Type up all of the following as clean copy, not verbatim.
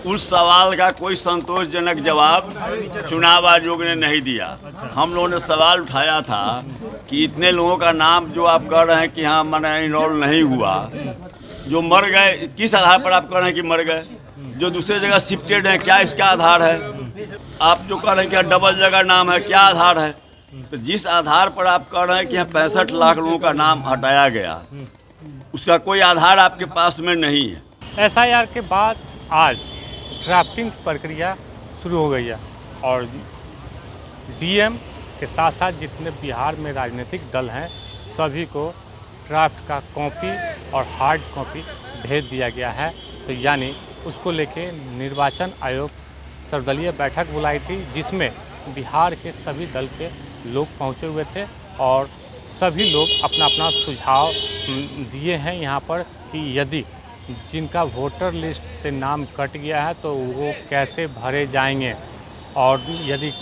उस सवाल का कोई संतोषजनक जवाब चुनाव आयोग ने नहीं दिया। हम लोगों ने सवाल उठाया था कि इतने लोगों का नाम जो आप कह रहे हैं कि हाँ मैंने इनरोल नहीं हुआ, जो मर गए किस आधार पर आप कह रहे हैं कि मर गए, जो दूसरे जगह शिफ्टेड हैं क्या इसका आधार है, आप जो कह रहे हैं कि डबल जगह नाम है क्या आधार है। तो जिस आधार पर आप कह रहे हैं कि 65 लाख लोगों का नाम हटाया गया, उसका कोई आधार आपके पास में नहीं है। एसआईआर के बाद आज ड्राफ्टिंग प्रक्रिया शुरू हो गई है और डीएम के साथ साथ जितने बिहार में राजनीतिक दल हैं सभी को ड्राफ्ट का कॉपी और हार्ड कॉपी भेज दिया गया है। तो यानी उसको लेके निर्वाचन आयोग सर्वदलीय बैठक बुलाई थी जिसमें बिहार के सभी दल के लोग पहुंचे हुए थे और सभी लोग अपना अपना सुझाव दिए हैं यहाँ पर कि यदि जिनका वोटर लिस्ट से नाम कट गया है तो वो कैसे भरे जाएंगे और यदि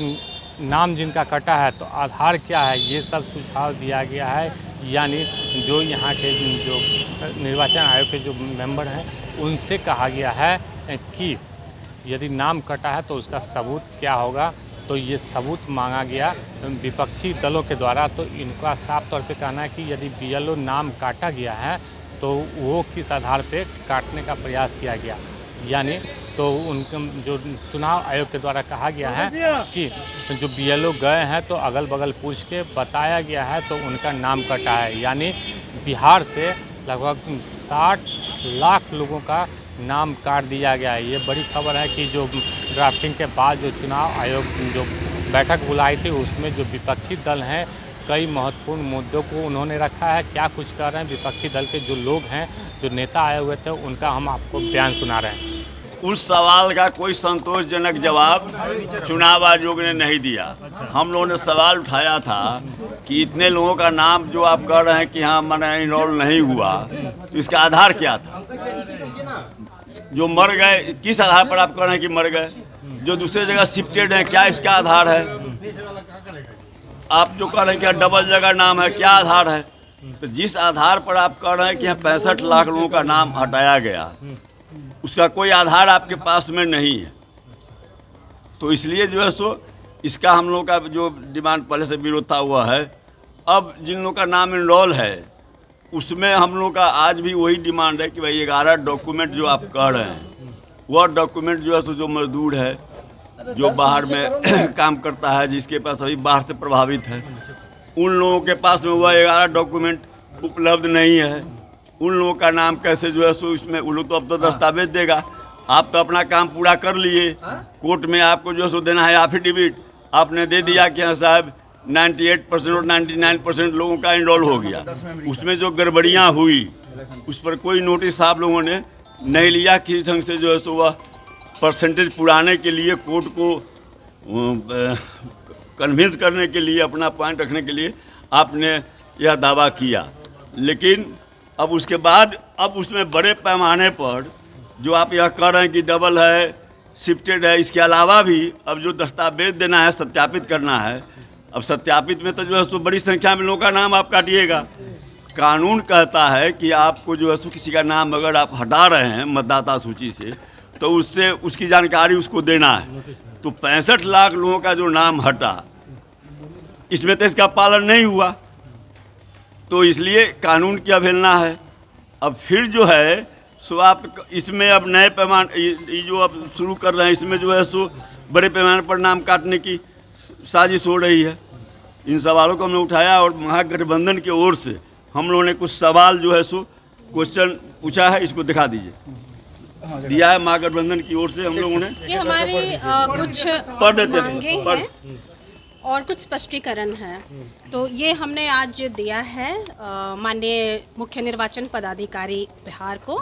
नाम जिनका कटा है तो आधार क्या है, ये सब सुझाव दिया गया है। यानी जो यहाँ के जो निर्वाचन आयोग के जो मेंबर हैं उनसे कहा गया है कि यदि नाम कटा है तो उसका सबूत क्या होगा। तो ये सबूत मांगा गया विपक्षी दलों के द्वारा। तो इनका साफ तौर पे कहना है कि यदि बीएलओ नाम काटा गया है तो वो किस आधार पे काटने का प्रयास किया गया। यानी तो उनके जो चुनाव आयोग के द्वारा कहा गया है कि जो बीएलओ गए हैं तो अगल बगल पूछ के बताया गया है तो उनका नाम कटा है। यानी बिहार से लगभग 60 लाख लोगों का नाम काट दिया गया है। ये बड़ी खबर है कि जो ड्राफ्टिंग के बाद जो चुनाव आयोग जो बैठक बुलाई थी उसमें जो विपक्षी दल हैं कई महत्वपूर्ण मुद्दों को उन्होंने रखा है। क्या कुछ कर रहे हैं विपक्षी दल के जो लोग हैं, जो नेता आए हुए थे, उनका हम आपको बयान सुना रहे हैं। उस सवाल का कोई संतोषजनक जवाब चुनाव आयोग ने नहीं दिया। हम लोगों ने सवाल उठाया था कि इतने लोगों का नाम जो आप कह रहे हैं कि हाँ मैंने इनरोल नहीं हुआ, तो इसका आधार क्या था, जो मर गए किस आधार पर आप कह रहे हैं कि मर गए, जो दूसरे जगह शिफ्टेड हैं क्या इसका आधार है, आप जो कह रहे हैं कि डबल जगह नाम है क्या आधार है। तो जिस आधार पर आप कह रहे हैं कि 65 लाख लोगों का नाम हटाया गया, उसका कोई आधार आपके पास में नहीं है। तो इसलिए जो है सो इसका हम लोग का जो डिमांड पहले से विरोध था हुआ है। अब जिन लोगों का नाम इनरोल है उसमें हम लोग का आज भी वही डिमांड है कि भाई 11 डॉक्यूमेंट जो आप कह रहे हैं वह डॉक्यूमेंट जो है सो जो मजदूर है, जो बाहर में काम करता है, जिसके पास अभी बाढ़ से प्रभावित है, उन लोगों के पास में वह 11 डॉक्यूमेंट उपलब्ध नहीं है। उन लोगों का नाम कैसे जो है सो इसमें उन लोग तो अब तो दस्तावेज देगा। आप तो अपना काम पूरा कर लिए, कोर्ट में आपको जो है सो देना है एफिडेविट, आपने दे दिया कि हाँ साहब 98% और 99% लोगों का इनरोल हो गया। उसमें जो गड़बड़ियाँ हुई उस पर कोई नोटिस आप लोगों ने नहीं लिया। किसी ढंग से जो है सो वह परसेंटेज पुराने के लिए कोर्ट को कन्विंस करने के लिए, अपना पॉइंट रखने के लिए आपने यह दावा किया। लेकिन अब उसके बाद अब उसमें बड़े पैमाने पर जो आप यह कह रहे हैं कि डबल है, शिफ्टेड है, इसके अलावा भी अब जो दस्तावेज देना है, सत्यापित करना है, अब सत्यापित में तो जो है सो बड़ी संख्या में लोगों का नाम आप काटिएगा। कानून कहता है कि आपको जो है सो किसी का नाम अगर आप हटा रहे हैं मतदाता सूची से तो उससे उसकी जानकारी उसको देना है। तो 65 लाख लोगों का जो नाम हटा, इसमें तो इसका पालन नहीं हुआ, तो इसलिए कानून की अवहेलना है। अब फिर जो है सो आप इसमें अब नए पैमाने ये जो अब शुरू कर रहे हैं, इसमें जो है सो बड़े पैमाने पर नाम काटने की साजिश हो रही है। इन सवालों को हमने उठाया और महागठबंधन की ओर से हम लोगों ने कुछ सवाल जो है सो क्वेश्चन पूछा है, इसको दिखा दीजिए। दिया है महागठबंधन की ओर से हम लोगों ने। ये हमारे कुछ मांगे हैं और कुछ स्पष्टीकरण है। तो ये हमने आज दिया है माननीय मुख्य निर्वाचन पदाधिकारी बिहार को।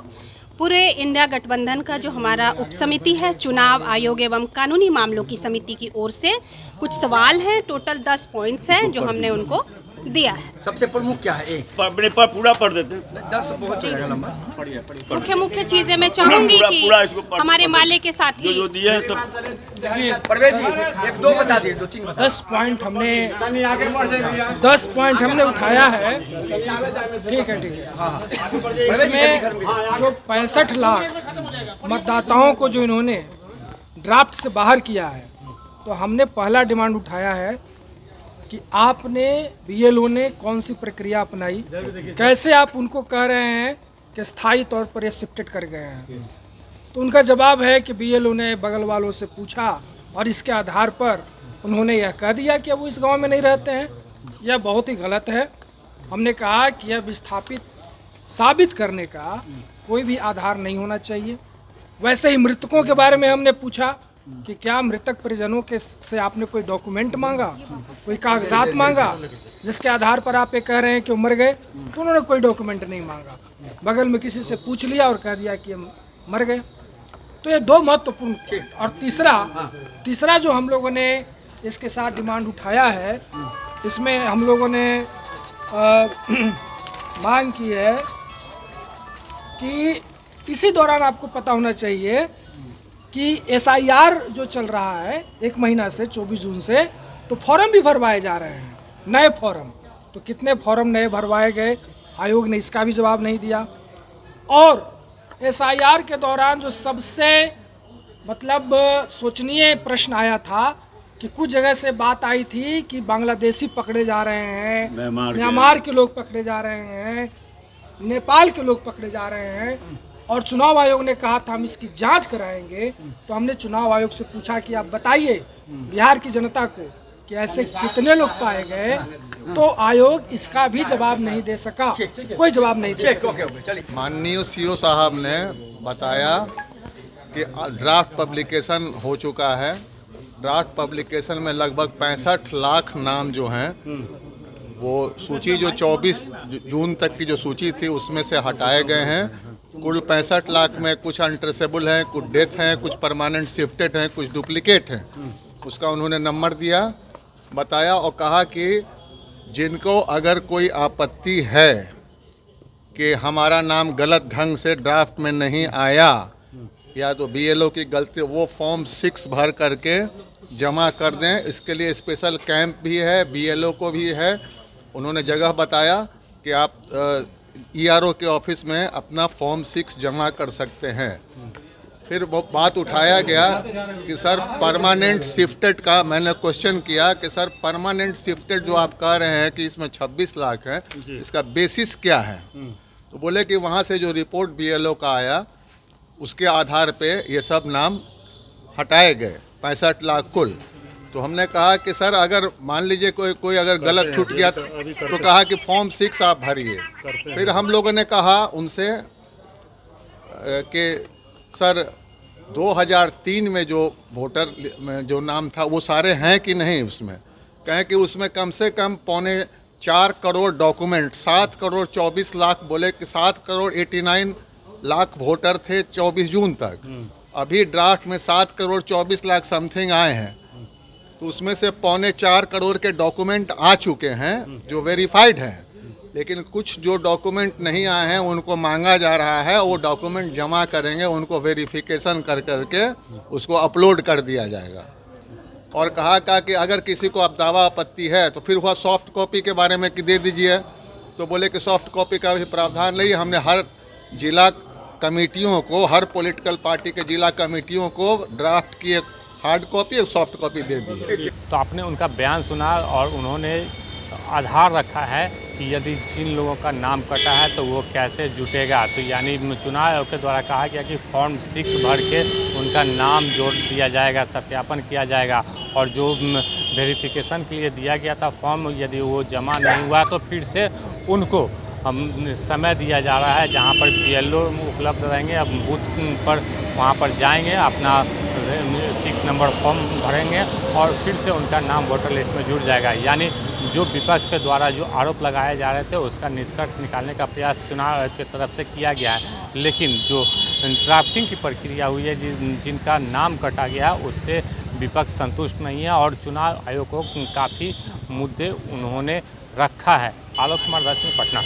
पूरे इंडिया गठबंधन का जो हमारा उप समिति है, चुनाव आयोग एवं कानूनी मामलों की समिति की ओर से कुछ सवाल हैं। टोटल 10 पॉइंट्स हैं जो हमने उनको दिया है। सबसे प्रमुख क्या है? पूरा पढ़ देते हैं। 10 बहुत लंबा। मुख्य चीजें मैं चाहूंगी कि हमारे माले के साथी जो दिए सब परवेज जी 1-2 बता दिए, 2-3 बता। 10 पॉइंट हमने उठाया है। ठीक है। इसमें जो 65 लाख मतदाताओं को जो इन्होंने ड्राफ्ट से बाहर किया है, तो हमने पहला डिमांड उठाया है कि आपने बीएलओ ने कौन सी प्रक्रिया अपनाई, कैसे आप उनको कह रहे हैं कि स्थायी तौर पर ये शिफ्टेड कर गए हैं। तो उनका जवाब है कि बीएलओ ने बगल वालों से पूछा और इसके आधार पर उन्होंने यह कह दिया कि अब वो इस गांव में नहीं रहते हैं। यह बहुत ही गलत है। हमने कहा कि यह विस्थापित साबित करने का कोई भी आधार नहीं होना चाहिए। वैसे ही मृतकों के बारे में हमने पूछा कि क्या मृतक परिजनों के से आपने कोई डॉक्यूमेंट मांगा, कोई कागजात मांगा जिसके आधार पर आप ये कह रहे हैं कि वो मर गए। तो उन्होंने कोई डॉक्यूमेंट नहीं मांगा, बगल में किसी से पूछ लिया और कह दिया कि हम मर गए। तो ये दो महत्वपूर्ण। और तीसरा जो हम लोगों ने इसके साथ डिमांड उठाया है, इसमें हम लोगों ने मांग की है कि इसी दौरान आपको पता होना चाहिए कि SIR जो चल रहा है 1 महीना से 24 जून से, तो फॉर्म भी भरवाए जा रहे हैं, नए फॉर्म। तो कितने फॉर्म नए भरवाए गए, आयोग ने इसका भी जवाब नहीं दिया। और SIR के दौरान जो सबसे सोचनीय प्रश्न आया था कि कुछ जगह से बात आई थी कि बांग्लादेशी पकड़े जा रहे हैं, म्यांमार के लोग पकड़े जा रहे हैं, नेपाल के लोग पकड़े जा रहे हैं, और चुनाव आयोग ने कहा था हम इसकी जांच कराएंगे। तो हमने चुनाव आयोग से पूछा कि आप बताइए बिहार की जनता को कि ऐसे कितने लोग पाए गए। तो आयोग इसका भी जवाब नहीं दे सका, कोई जवाब नहीं दे सका। माननीय सीओ साहब ने बताया कि ड्राफ्ट पब्लिकेशन हो चुका है। ड्राफ्ट पब्लिकेशन में लगभग 65 लाख नाम जो हैं, वो सूची जो 24 जून तक की जो सूची थी उसमें से हटाए गए हैं। कुल 65 लाख में कुछ अनट्रेसेबल हैं, कुछ डेथ हैं, कुछ परमानेंट शिफ्टेड हैं, कुछ डुप्लीकेट हैं। उसका उन्होंने नंबर दिया, बताया और कहा कि जिनको अगर कोई आपत्ति है कि हमारा नाम गलत ढंग से ड्राफ्ट में नहीं आया या तो BLO की गलती, वो फॉर्म 6 भर करके जमा कर दें। इसके लिए स्पेशल कैंप भी है, BLO को भी है। उन्होंने जगह बताया कि आप ERO के ऑफिस में अपना फॉर्म 6 जमा कर सकते हैं। फिर वो बात उठाया गया कि सर परमानेंट शिफ्टेड का, मैंने क्वेश्चन किया कि सर परमानेंट शिफ्टेड जो आप कह रहे हैं कि इसमें 26 लाख है, इसका बेसिस क्या है। तो बोले कि वहाँ से जो रिपोर्ट BLO का आया उसके आधार पे ये सब नाम हटाए गए, 65 लाख कुल। तो हमने कहा कि सर अगर मान लीजिए कोई अगर गलत छूट गया तो कहा कि फॉर्म 6 आप भरिए। फिर हम लोगों ने कहा उनसे कि सर 2003 में जो वोटर में जो नाम था वो सारे हैं कि नहीं उसमें। कहें कि उसमें कम से कम 4.25 करोड़ डॉक्यूमेंट, 7 करोड़ 24 लाख, बोले कि 7 करोड़ 89 लाख वोटर थे 24 जून तक। अभी ड्राफ्ट में 7 करोड़ 24 लाख समथिंग आए हैं। तो उसमें से 4.25 करोड़ के डॉक्यूमेंट आ चुके हैं जो वेरीफाइड हैं, लेकिन कुछ जो डॉक्यूमेंट नहीं आए हैं उनको मांगा जा रहा है। वो डॉक्यूमेंट जमा करेंगे, उनको वेरिफिकेशन कर करके उसको अपलोड कर दिया जाएगा। और कहा कि अगर किसी को अब दावा आपत्ति है तो फिर वह सॉफ्ट कॉपी के बारे में दे दीजिए। तो बोले कि सॉफ्ट कॉपी का भी प्रावधान नहीं। हमने हर जिला कमेटियों को, हर पॉलिटिकल पार्टी के जिला कमेटियों को ड्राफ्ट की एक हार्ड कॉपी और सॉफ्ट कॉपी दे दी। तो आपने उनका बयान सुना और उन्होंने आधार रखा है कि यदि जिन लोगों का नाम कटा है तो वो कैसे जुटेगा। तो यानी चुनाव आयोग के द्वारा कहा गया कि फॉर्म 6 भर के उनका नाम जोड़ दिया जाएगा, सत्यापन किया जाएगा। और जो वेरिफिकेशन के लिए दिया गया था फॉर्म, यदि वो जमा नहीं हुआ तो फिर से उनको समय दिया जा रहा है जहां पर BLO उपलब्ध रहेंगे। अब बूथ पर वहां पर जाएंगे, अपना 6 नंबर फॉर्म भरेंगे और फिर से उनका नाम वोटर लिस्ट में जुड़ जाएगा। यानी जो विपक्ष के द्वारा जो आरोप लगाए जा रहे थे उसका निष्कर्ष निकालने का प्रयास चुनाव आयोग की तरफ से किया गया है। लेकिन जो ड्राफ्टिंग की प्रक्रिया हुई है, जिनका नाम कटा गया, उससे विपक्ष संतुष्ट नहीं है और चुनाव आयोग को काफ़ी मुद्दे उन्होंने रखा है। आलोक कुमार दर्शन, पटना।